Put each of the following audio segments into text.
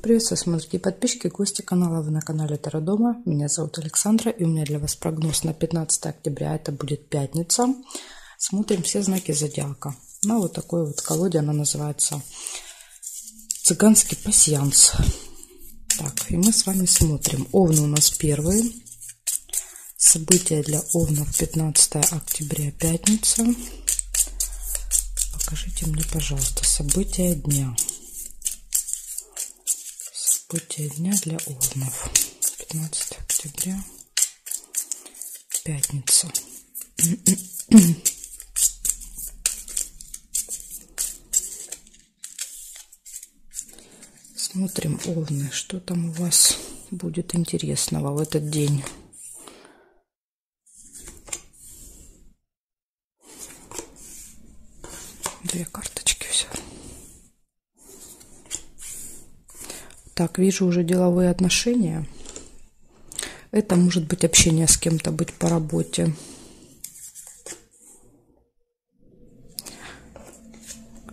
приветствую, смотрите подписчики, гости канала, вы на канале Таро Дома. Меня зовут Александра, и у меня для вас прогноз на 15 октября, это будет пятница. Смотрим все знаки зодиака. На вот такой вот колоде, она называется «Цыганский пасьянс». Так, и мы с вами смотрим. Овны у нас первые. События для овнов 15 октября, пятница. Покажите мне, пожалуйста, события дня. События дня для овнов. 15 октября, пятница. Смотрим, овны, что там у вас будет интересного в этот день. Две карточки все. Так, вижу уже деловые отношения. Это может быть общение с кем-то, быть по работе.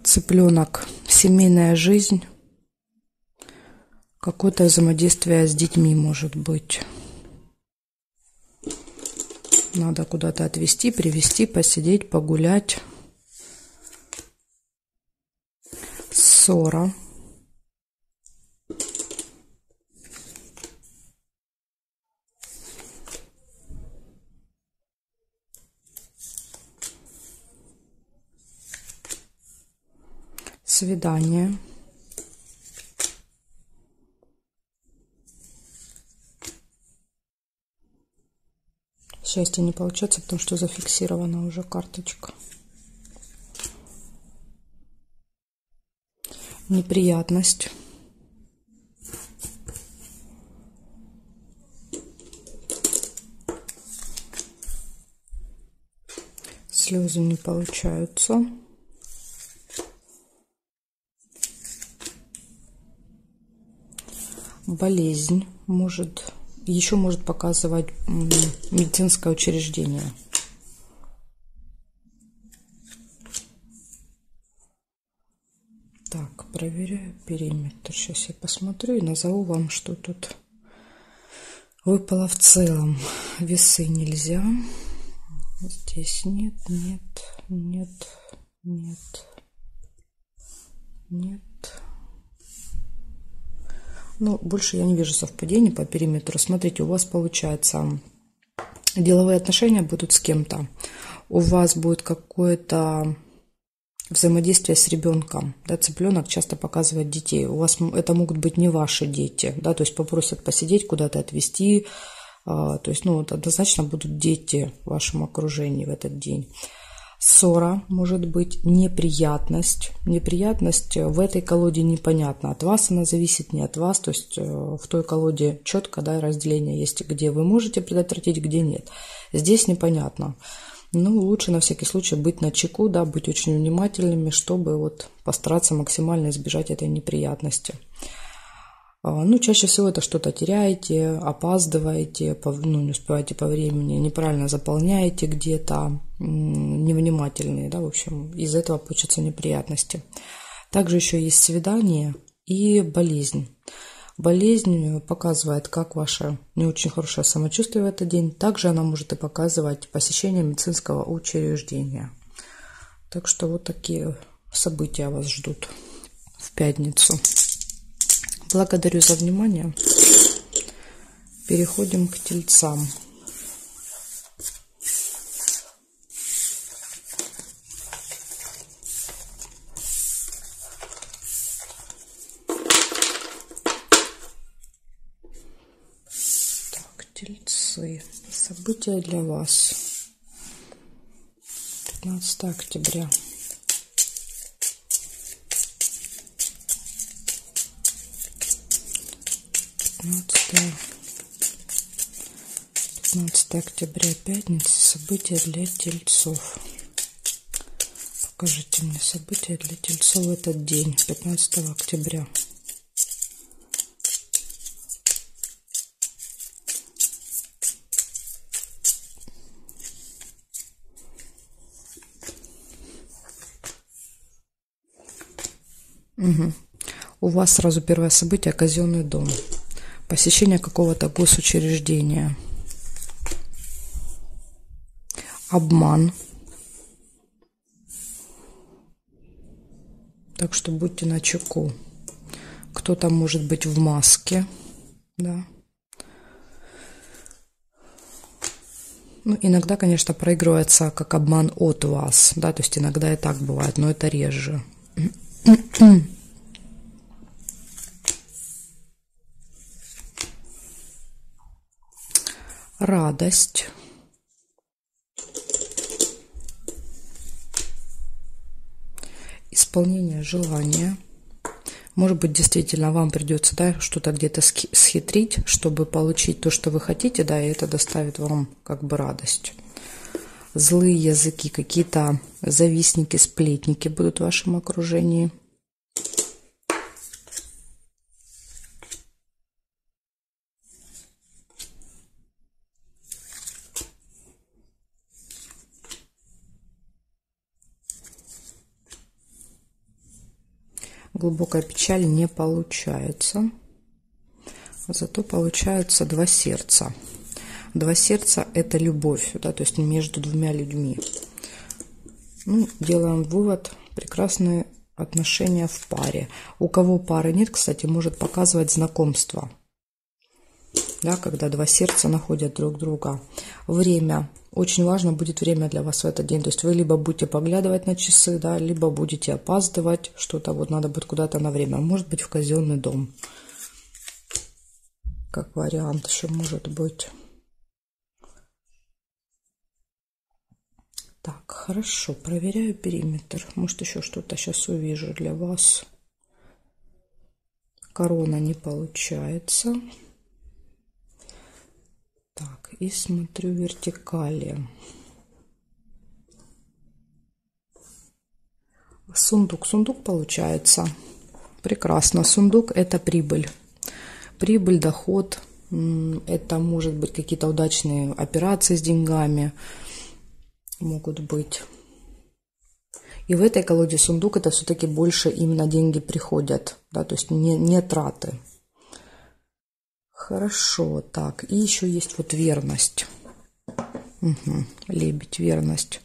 Цыпленок, семейная жизнь. Какое-то взаимодействие с детьми может быть. Надо куда-то отвезти, привезти, посидеть, погулять. Ссора. Свидание. Счастье не получается, потому что зафиксирована уже карточка. Неприятность. Слезы не получаются. Болезнь еще может показывать медицинское учреждение. Так, проверяю периметр. Сейчас я посмотрю и назову вам, что тут выпало в целом. Весы нельзя. Здесь нет, нет, нет, нет, нет. Ну, больше я не вижу совпадений по периметру. Смотрите, у вас получается, деловые отношения будут с кем-то. У вас будет какое-то взаимодействие с ребенком. Да, цыпленок часто показывает детей. У вас это могут быть не ваши дети. Да, то есть попросят посидеть, куда-то отвезти. То есть, ну, однозначно будут дети в вашем окружении в этот день. Ссора может быть, неприятность. Неприятность в этой колоде непонятно. От вас она зависит, не от вас. То есть в той колоде четко, да, разделение есть, где вы можете предотвратить, где нет. Здесь непонятно. Ну, лучше на всякий случай быть начеку, да, быть очень внимательными, чтобы вот постараться максимально избежать этой неприятности. Ну, чаще всего это что-то теряете, опаздываете, ну, не успеваете по времени, неправильно заполняете где-то, невнимательные, да, в общем, из этого получатся неприятности. Также еще есть свидание и болезнь. Болезнь показывает, как ваше не очень хорошее самочувствие в этот день. Также она может и показывать посещение медицинского учреждения. Так что вот такие события вас ждут в пятницу. Благодарю за внимание. Переходим к тельцам. Так, тельцы. События для вас. 15 октября. 15 октября, пятница. События для тельцов. Покажите мне события для тельцов в этот день, 15 октября. У вас сразу первое событие — казенный дом. Посещение какого-то госучреждения. Обман. Так что будьте начеку. Кто-то может быть в маске. Да. Ну, иногда, конечно, проигрывается как обман от вас. Да, то есть иногда и так бывает, но это реже. Радость. Исполнение желания. Может быть, действительно, вам придется, да, что-то где-то схитрить, чтобы получить то, что вы хотите, да, и это доставит вам как бы радость. Злые языки, какие-то завистники, сплетники будут в вашем окружении. Глубокая печаль не получается. Зато получаются два сердца. Два сердца – это любовь, да, то есть между двумя людьми. Ну, делаем вывод. Прекрасные отношения в паре. У кого пары нет, кстати, может показывать знакомство. Да, когда два сердца находят друг друга. Время. Очень важно будет время для вас в этот день. То есть вы либо будете поглядывать на часы, да, либо будете опаздывать. Что-то вот надо будет куда-то на время. Может быть, в казенный дом. Как вариант еще может быть. Так, хорошо. Проверяю периметр. Может, еще что-то сейчас увижу для вас. Корона не получается. Так, и смотрю вертикали. Сундук. Сундук получается. Прекрасно. Сундук – это прибыль. Прибыль, доход. Это может быть какие-то удачные операции с деньгами. Могут быть. И в этой колоде сундук – это все-таки больше именно деньги приходят. Да, то есть не траты. Хорошо, так, и еще есть вот верность. Угу. Лебедь, верность.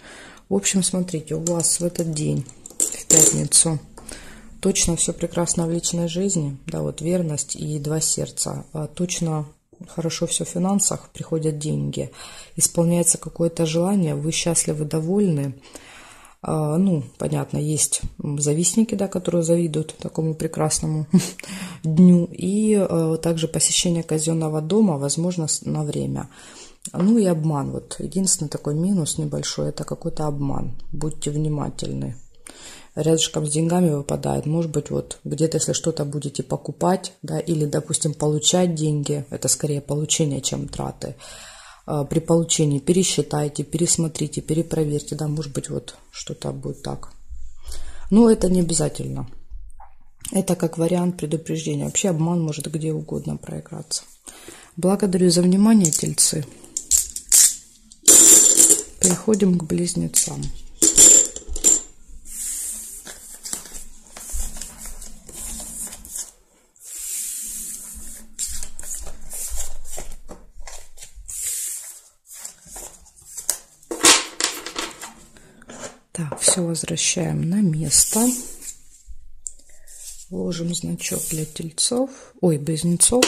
В общем, смотрите, у вас в этот день, в пятницу, точно все прекрасно в личной жизни. Да, вот верность и два сердца. Точно хорошо все в финансах, приходят деньги. Исполняется какое-то желание, вы счастливы, довольны. Ну, понятно, есть завистники, да, которые завидуют такому прекрасному дню. И также посещение казенного дома, возможно, на время. Ну и обман. Вот единственный такой минус небольшой – это какой-то обман. Будьте внимательны. Рядышком с деньгами выпадает. Может быть, вот где-то, если что-то будете покупать, да, или, допустим, получать деньги, это скорее получение, чем траты. При получении пересчитайте, пересмотрите, перепроверьте, да, может быть, вот что-то будет так. Но это не обязательно. Это как вариант предупреждения. Вообще обман может где угодно проиграться. Благодарю за внимание, тельцы. Переходим к близнецам. Так, все возвращаем на место. Ложим значок для тельцов, ой, близнецов.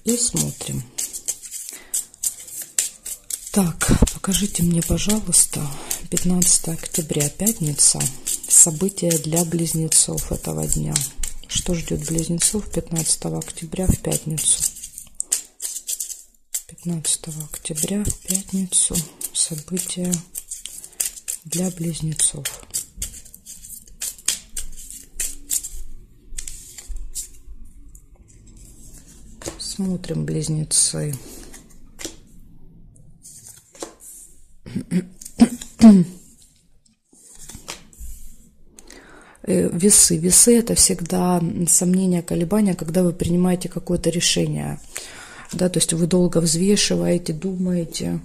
И смотрим. Так, покажите мне, пожалуйста, 15 октября, пятница, события для близнецов этого дня. Что ждет близнецов 15 октября в пятницу? 15 октября в пятницу события для близнецов. Смотрим, близнецы. Весы. Весы – это всегда сомнения, колебания, когда вы принимаете какое-то решение. Да, то есть вы долго взвешиваете, думаете.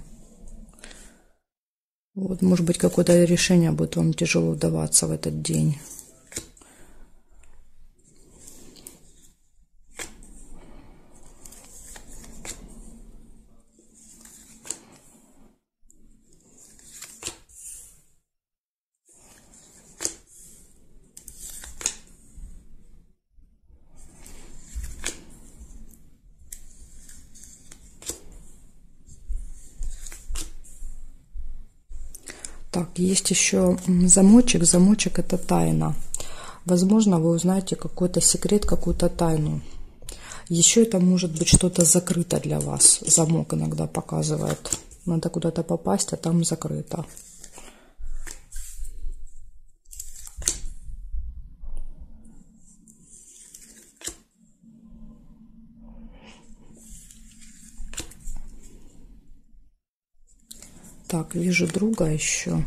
Вот, может быть, какое-то решение будет вам тяжело даваться в этот день. Так, есть еще замочек. Замочек — это тайна. Возможно, вы узнаете какой-то секрет, какую-то тайну. Еще это может быть что-то закрыто для вас. Замок иногда показывает. Надо куда-то попасть, а там закрыто. Так, вижу друга еще.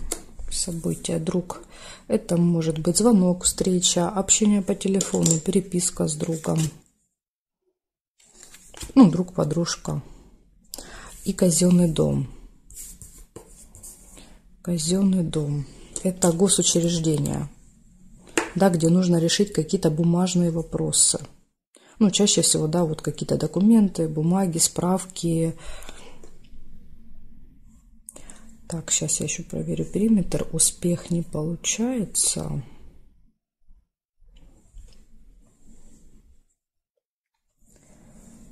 События. Друг. Это может быть звонок, встреча, общение по телефону, переписка с другом. Ну, друг, подружка. И казенный дом. Казенный дом. Это госучреждение, да, где нужно решить какие-то бумажные вопросы. Ну, чаще всего, да, вот какие-то документы, бумаги, справки. Так, сейчас я еще проверю периметр. Успех не получается.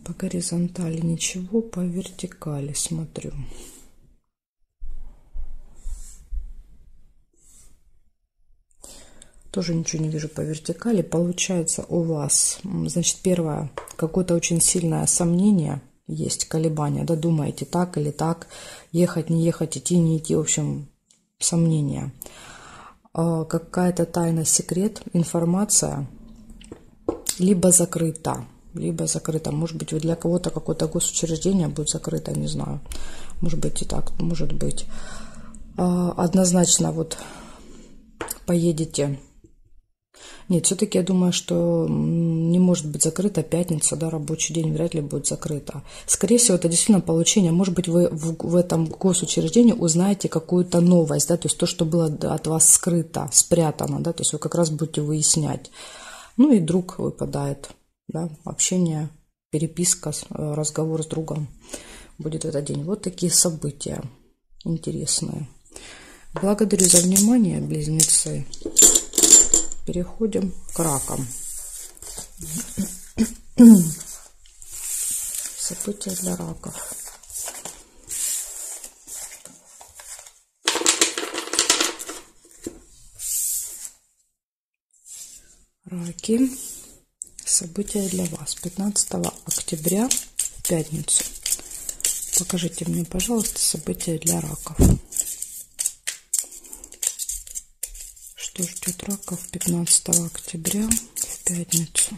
По горизонтали ничего, по вертикали смотрю. Тоже ничего не вижу по вертикали. Получается у вас, значит, первое, какое-то очень сильное сомнение есть, колебания. Да, думаете, так или так, ехать, не ехать, идти, не идти. В общем, сомнения. Какая-то тайна, секрет, информация либо закрыта. Либо закрыто. Может быть, для кого-то какое-то госучреждение будет закрыто, не знаю. Может быть и так, может быть. Однозначно вот поедете. Нет, все-таки я думаю, что не может быть закрыто. Пятница, да, рабочий день вряд ли будет закрыто. Скорее всего, это действительно получение. Может быть, вы в этом госучреждении узнаете какую-то новость, да, то есть то, что было от вас скрыто, спрятано, да, то есть вы как раз будете выяснять. Ну и друг выпадает. Да, общение, переписка, разговор с другом будет в этот день. Вот такие события интересные. Благодарю за внимание, близнецы. Переходим к ракам. События для раков. Раки. События для вас. 15 октября, в пятницу. Покажите мне, пожалуйста, события для раков. Что ждет раков 15 октября, в пятницу?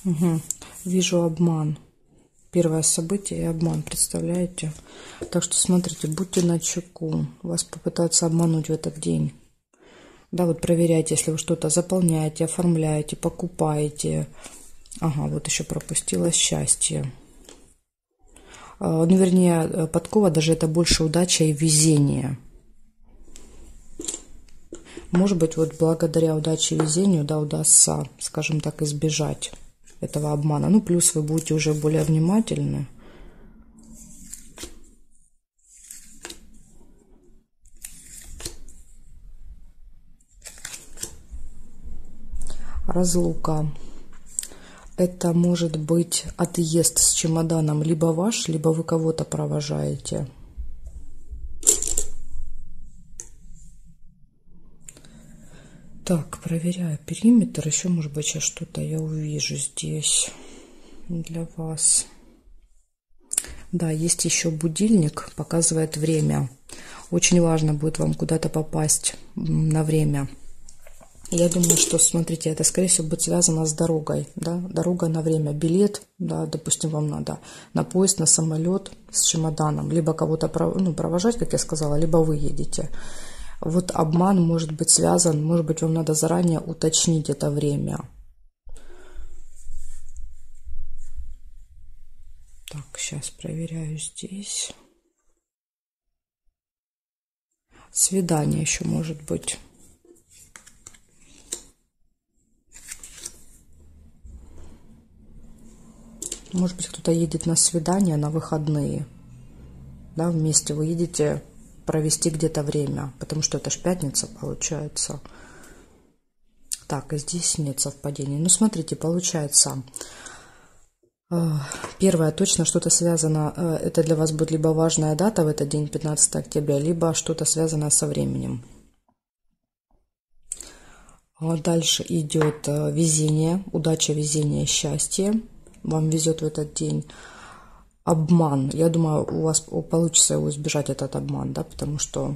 Угу. Вижу обман. Первое событие и обман, представляете? Так что смотрите, будьте начеку. Вас попытаются обмануть в этот день. Да, вот проверяйте, если вы что-то заполняете, оформляете, покупаете. Ага, вот еще пропустила счастье. Ну, вернее, подкова даже это больше удача и везение. Может быть, вот благодаря удаче и везению, да, удастся, скажем так, избежать этого обмана. Ну, плюс вы будете уже более внимательны. Разлука. Это может быть отъезд с чемоданом либо ваш, либо вы кого-то провожаете. Так, проверяю периметр. Еще, может быть, сейчас что-то я увижу здесь. для вас. Да, есть еще будильник, показывает время. Очень важно будет вам куда-то попасть на время. Я думаю, что, смотрите, это, скорее всего, будет связано с дорогой, да, дорога на время, билет, да, допустим, вам надо на поезд, на самолет с чемоданом, либо кого-то провожать, как я сказала, либо вы едете. Вот обман может быть связан, может быть, вам надо заранее уточнить это время. Так, сейчас проверяю здесь. Свидание еще может быть. Может быть, кто-то едет на свидание на выходные. Да, вместе вы едете провести где-то время, потому что это ж пятница получается. Так, и здесь нет совпадений. Ну, смотрите, получается, первое, точно что-то связано, это для вас будет либо важная дата в этот день, 15 октября, либо что-то связанное со временем. Дальше идет везение, удача, везение, счастье. Вам везет в этот день. Обман. Я думаю, у вас получится его избежать, этот обман, да, потому что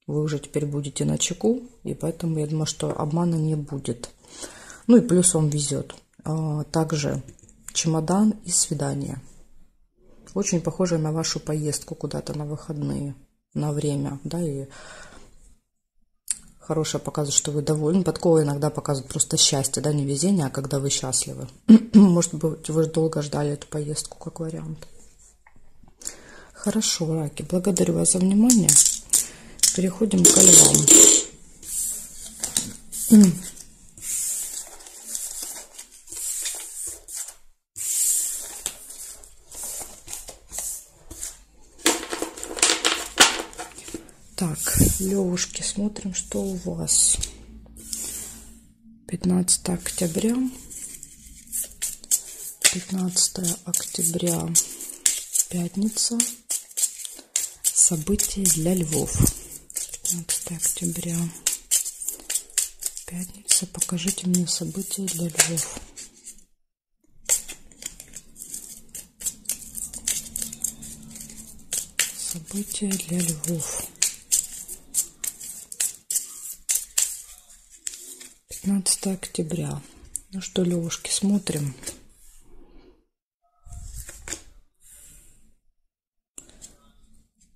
вы уже теперь будете на чеку, и поэтому я думаю, что обмана не будет. Ну и плюс вам везет. Также чемодан и свидание. Очень похоже на вашу поездку куда-то на выходные, на время, да, и хорошее показывает, что вы довольны. Подкова иногда показывает просто счастье, да, не везение, а когда вы счастливы. Может быть, вы долго ждали эту поездку, как вариант. Хорошо, раки, благодарю вас за внимание. Переходим к львам. Так, левушки, смотрим, что у вас. 15 октября. 15 октября, пятница. События для львов. 15 октября, пятница. Покажите мне события для львов. События для львов. 15 октября. Ну что, левушки, смотрим.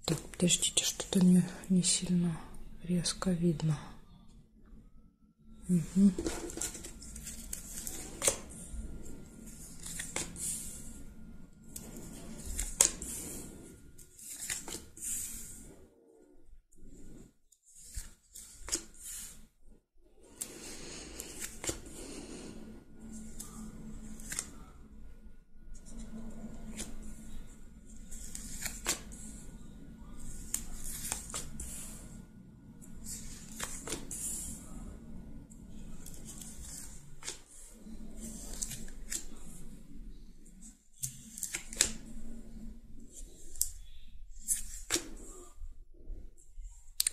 Так, подождите, что-то не сильно резко видно. Угу.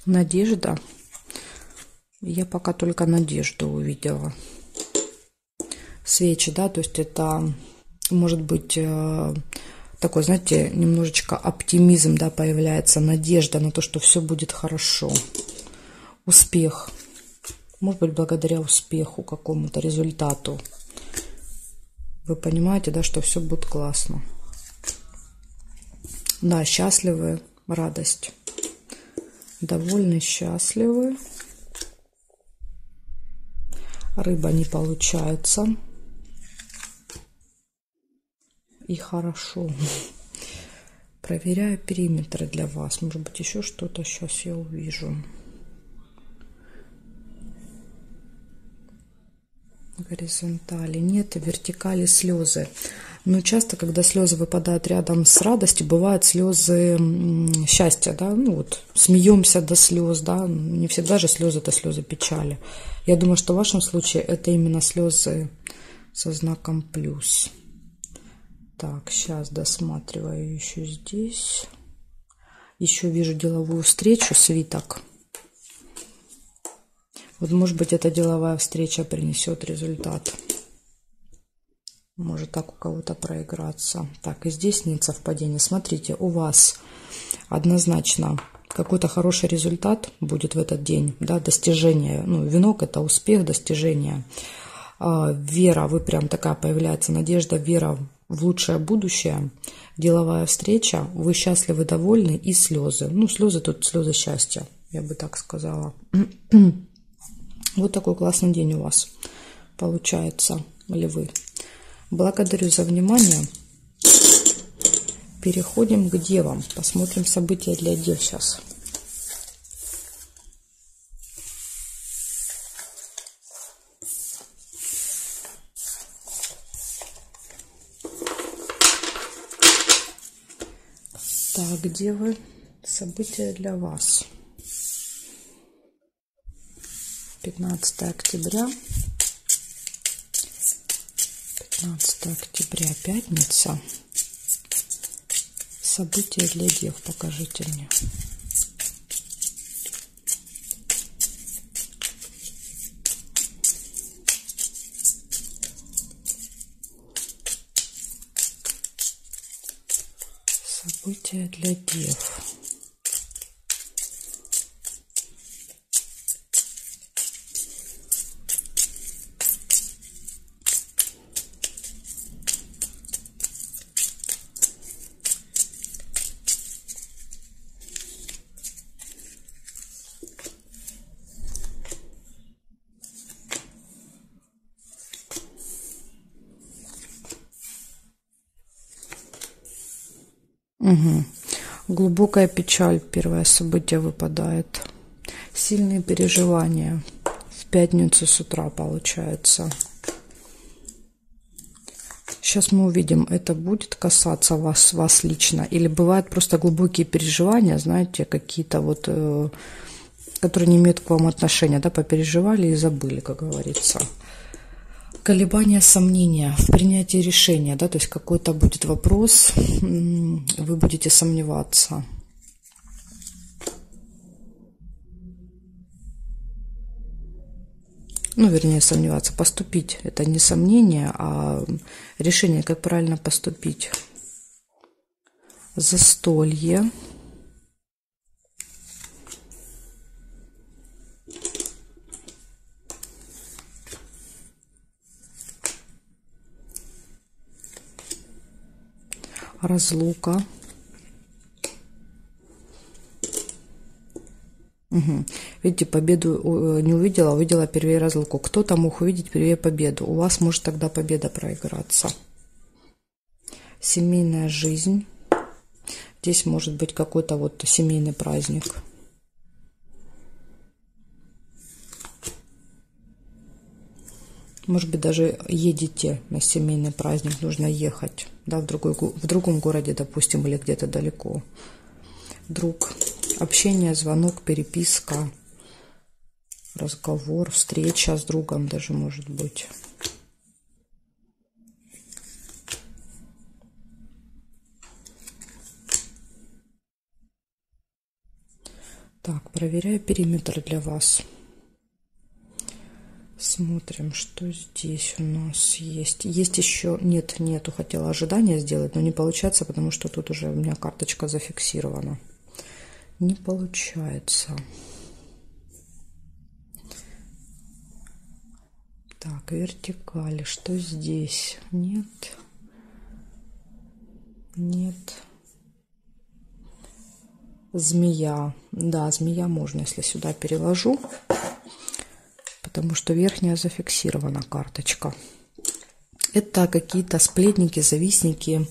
Надежда. Я пока только надежду увидела. Свечи, да, то есть это может быть такой, знаете, немножечко оптимизм, да, появляется, надежда на то, что все будет хорошо. Успех. Может быть, благодаря успеху, какому-то результату. Вы понимаете, да, что все будет классно. Да, счастливы, радость. Довольны, счастливы. Рыба не получается. И хорошо. Проверяю периметры для вас. Может быть, еще что-то сейчас я увижу. Горизонтали нет, вертикали слезы. Но часто, когда слезы выпадают рядом с радостью, бывают слезы счастья, да, ну вот, смеемся до слез, да, не всегда же слезы это слезы печали. Я думаю, что в вашем случае это именно слезы со знаком плюс. Так, сейчас досматриваю еще здесь. Еще вижу деловую встречу, свиток. Вот, может быть, эта деловая встреча принесет результат. Может так у кого-то проиграться. Так, и здесь нет совпадения. Смотрите, у вас однозначно какой-то хороший результат будет в этот день, да, достижение. Ну, венок — это успех, достижение. Вера, вы прям такая появляется надежда, вера в лучшее будущее. Деловая встреча, вы счастливы, довольны, и слезы. Ну, слезы тут слезы счастья, я бы так сказала. Вот такой классный день у вас получается, львы. Благодарю за внимание. Переходим к девам. Посмотрим события для дев сейчас. Так, девы, события для вас. 15 октября. 15 октября, пятница. События для дев покажите мне. События для дев. Угу. Глубокая печаль, первое событие выпадает. Сильные переживания в пятницу с утра получается. Сейчас мы увидим, это будет касаться вас лично. Или бывают просто глубокие переживания, знаете, какие-то вот, которые не имеют к вам отношения, да, попереживали и забыли, как говорится. Колебания, сомнения в принятии решения, да, то есть какой-то будет вопрос, вы будете сомневаться. Ну, вернее, сомневаться. Поступить — это не сомнение, а решение, как правильно поступить. Застолье. Разлука. Угу. Видите, победу не увидела, увидела первее разлуку. Кто-то мог увидеть первее победу. У вас может тогда победа проиграться. Семейная жизнь. Здесь может быть какой-то вот семейный праздник. Может быть, даже едете на семейный праздник, нужно ехать, да, в другом городе, допустим, или где-то далеко. Друг, общение, звонок, переписка, разговор, встреча с другом даже может быть. Так, проверяю периметр для вас. Смотрим, что здесь у нас есть. Есть еще... Нету. Хотела ожидания сделать, но не получается, потому что тут уже у меня карточка зафиксирована. Не получается. Так, вертикали. Что здесь? Нет. Нет. Змея. Да, змея можно, если сюда переложу. Потому что верхняя зафиксирована карточка. Это какие-то сплетники, завистники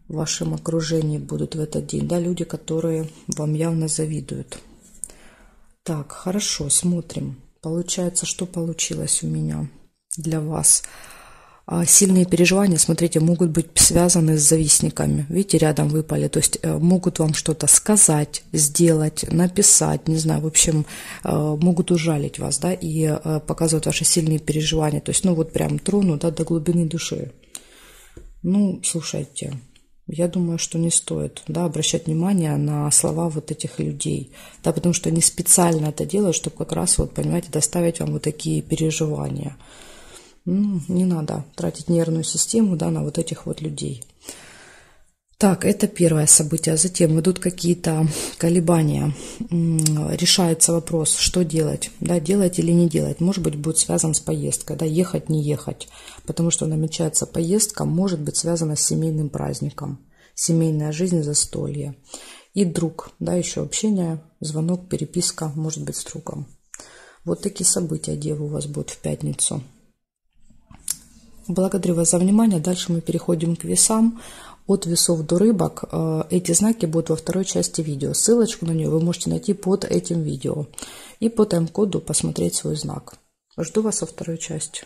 в вашем окружении будут в этот день. Да, люди, которые вам явно завидуют. Так, хорошо, смотрим. Получается, что получилось у меня для вас. Сильные переживания, смотрите, могут быть связаны с завистниками. Видите, рядом выпали. То есть могут вам что-то сказать, сделать, написать, не знаю, в общем, могут ужалить вас, да, и показывать ваши сильные переживания. То есть, ну вот прям тронут, да, до глубины души. Ну, слушайте, я думаю, что не стоит, да, обращать внимание на слова вот этих людей, да, потому что они специально это делают, чтобы как раз, вот, понимаете, доставить вам вот такие переживания. Не надо тратить нервную систему, да, на вот этих вот людей. Так, это первое событие. Затем идут какие-то колебания. Решается вопрос, что делать. Да, делать или не делать. Может быть, будет связан с поездкой. Да, ехать, не ехать. Потому что намечается поездка, может быть связана с семейным праздником. Семейная жизнь, застолье. И друг. Да, еще общение, звонок, переписка, может быть, с другом. Вот такие события, девы, у вас будут в пятницу. Благодарю вас за внимание. Дальше мы переходим к весам. От весов до рыбок эти знаки будут во второй части видео. Ссылочку на нее вы можете найти под этим видео. И по тайм-коду посмотреть свой знак. Жду вас во второй части.